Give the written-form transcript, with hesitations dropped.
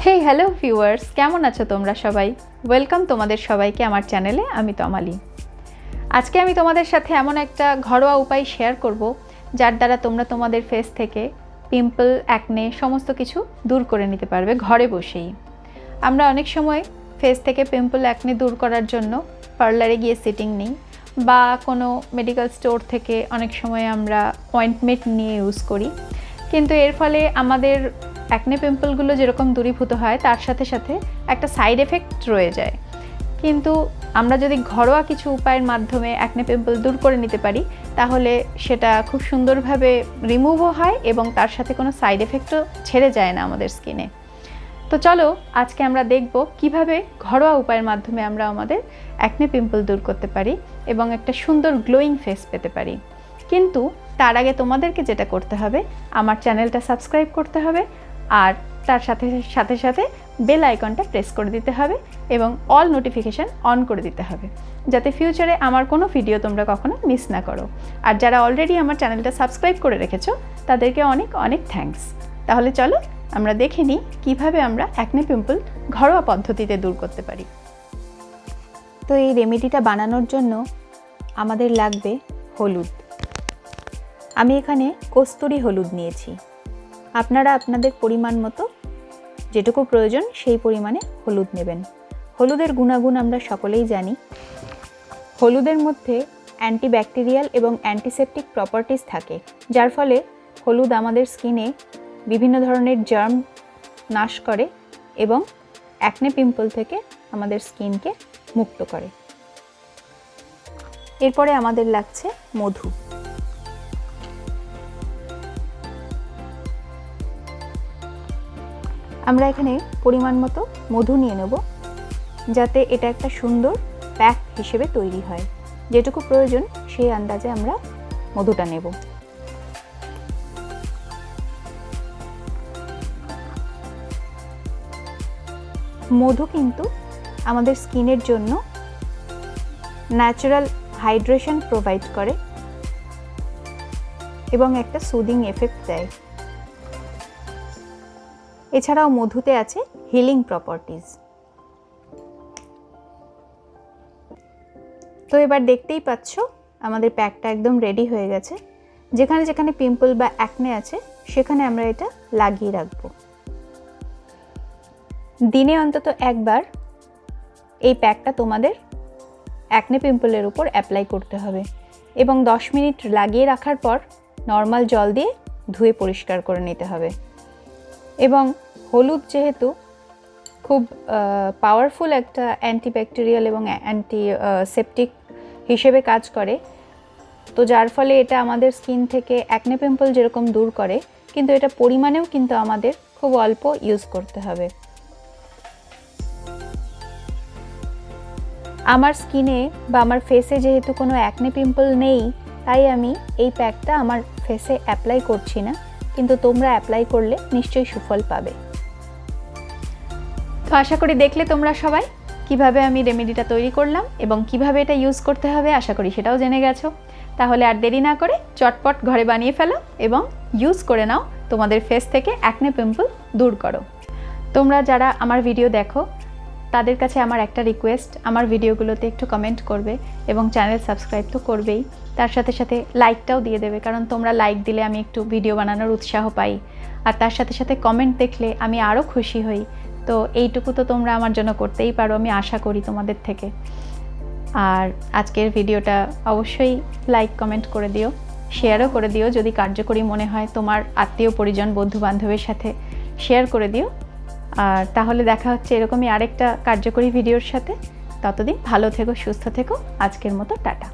Hey hello viewers, কেমন আছো তোমরা সবাই? ওয়েলকাম তোমাদের সবাইকে আমার চ্যানেলে। আমি তমালি। আজকে আমি তোমাদের সাথে এমন একটা ঘরোয়া উপায় শেয়ার করব যার দ্বারা তোমরা তোমাদের ফেস থেকে পিম্পল, অ্যাকনে সমস্ত কিছু দূর করে নিতে পারবে ঘরে বসেই। আমরা অনেক সময় ফেস থেকে পিম্পল, অ্যাকনে দূর করার জন্য পার্লারে গিয়ে সিটিং নিই বা কোনো মেডিকেল স্টোর থেকে অনেক সময় আমরা অয়েন্টমেন্ট নিয়ে ইউজ করি, কিন্তু এর ফলে আমাদের অ্যাকনে পিম্পলগুলো যেরকম দূরীভূত হয় তার সাথে সাথে একটা সাইড এফেক্ট রয়ে যায়। কিন্তু আমরা যদি ঘরোয়া কিছু উপায়ের মাধ্যমে অ্যাকনে পিম্পল দূর করে নিতে পারি তাহলে সেটা খুব সুন্দরভাবে রিমুভও হয় এবং তার সাথে কোনো সাইড এফেক্টও ছেড়ে যায় না আমাদের স্কিনে। তো চলো আজকে আমরা দেখব কিভাবে ঘরোয়া উপায়ের মাধ্যমে আমরা আমাদের অ্যাকনে পিম্পল দূর করতে পারি এবং একটা সুন্দর গ্লোয়িং ফেস পেতে পারি। কিন্তু তার আগে তোমাদেরকে যেটা করতে হবে, আমার চ্যানেলটা সাবস্ক্রাইব করতে হবে আর তার সাথে সাথে বেল আইকনটা প্রেস করে দিতে হবে এবং অল নোটিফিকেশান অন করে দিতে হবে, যাতে ফিউচারে আমার কোনো ভিডিও তোমরা কখনো মিস না করো। আর যারা অলরেডি আমার চ্যানেলটা সাবস্ক্রাইব করে রেখেছো তাদেরকে অনেক অনেক থ্যাঙ্কস। তাহলে চলো আমরা দেখে নিই কীভাবে আমরা অ্যাকনে পিম্পল ঘরোয়া পদ্ধতিতে দূর করতে পারি। তো এই রেমেডিটা বানানোর জন্য আমাদের লাগবে হলুদ। আমি এখানে কস্তুরি হলুদ নিয়েছি। আপনারা আপনাদের পরিমাণ মতো যেটুকু প্রয়োজন সেই পরিমাণে হলুদ নেবেন। হলুদের গুণাগুণ আমরা সকলেই জানি। হলুদের মধ্যে অ্যান্টিব্যাকটেরিয়াল এবং অ্যান্টিসেপটিক প্রপার্টিস থাকে, যার ফলে হলুদ আমাদের স্কিনে বিভিন্ন ধরনের জার্ম নাশ করে এবং অ্যাকনে পিম্পল থেকে আমাদের স্কিনকে মুক্ত করে। এরপরে আমাদের লাগছে মধু। আমরা এখানে পরিমাণ মতো মধু নিয়ে নেব, যাতে এটা একটা সুন্দর প্যাক হিসেবে তৈরি হয়। যেটুকু প্রয়োজন সেই আন্দাজে আমরা মধুটা নেব। মধু কিন্তু আমাদের স্কিনের জন্য ন্যাচারাল হাইড্রেশন প্রোভাইড করে এবং একটা সুদিং এফেক্ট দেয়। এছাড়াও মধুতে আছে হিলিং প্রপার্টিজ। তো এবার দেখতেই পাচ্ছ আমাদের প্যাকটা একদম রেডি হয়ে গেছে। যেখানে যেখানে পিম্পল বা অ্যাকনে আছে সেখানে আমরা এটা লাগিয়ে রাখব। দিনে অন্তত একবার এই প্যাকটা তোমাদের অ্যাকনে পিম্পলের উপর অ্যাপ্লাই করতে হবে এবং 10 মিনিট লাগিয়ে রাখার পর নর্মাল জল দিয়ে ধুয়ে পরিষ্কার করে নিতে হবে। এবং হলুদ যেহেতু খুব পাওয়ারফুল একটা অ্যান্টিব্যাকটেরিয়াল এবং অ্যান্টিসেপটিক হিসেবে কাজ করে, তো যার ফলে এটা আমাদের স্কিন থেকে অ্যাকনে পিম্পল যেরকম দূর করে, কিন্তু এটা পরিমাণেও কিন্তু আমাদের খুব অল্প ইউজ করতে হবে। আমার স্কিনে বা আমার ফেসে যেহেতু কোনো অ্যাকনে পিম্পল নেই, তাই আমি এই প্যাকটা আমার ফেসে অ্যাপ্লাই করছি না, কিন্তু তোমরা অ্যাপ্লাই করলে নিশ্চয়ই সুফল পাবে। তো আশা করি দেখলে তোমরা সবাই কিভাবে আমি রেমেডিটা তৈরি করলাম এবং কিভাবে এটা ইউজ করতে হবে, আশা করি সেটাও জেনে গেছো। তাহলে আর দেরি না করে চটপট ঘরে বানিয়ে ফেলো এবং ইউজ করে নাও, তোমাদের ফেস থেকে অ্যাকনে পিম্পল দূর করো। তোমরা যারা আমার ভিডিও দেখো তাদের কাছে আমার একটা রিকোয়েস্ট, আমার ভিডিওগুলোতে একটু কমেন্ট করবে এবং চ্যানেল সাবস্ক্রাইব তো করবেই, তার সাথে সাথে লাইকটাও দিয়ে দেবে, কারণ তোমরা লাইক দিলে আমি একটু ভিডিও বানানোর উৎসাহ পাই আর তার সাথে সাথে কমেন্ট দেখলে আমি আরও খুশি হই। তো এইটুকু তো তোমরা আমার জন্য করতেই পারো, আমি আশা করি তোমাদের থেকে। আর আজকের ভিডিওটা অবশ্যই লাইক কমেন্ট করে দিও, শেয়ারও করে দিও যদি কার্যকরী মনে হয়, তোমার আত্মীয় পরিজন বন্ধু বান্ধবের সাথে শেয়ার করে দিও। আর তাহলে দেখা হচ্ছে এরকমই আরেকটা কার্যকরী ভিডিওর সাথে। ততদিন ভালো থেকো, সুস্থ থেকো। আজকের মতো টাটা।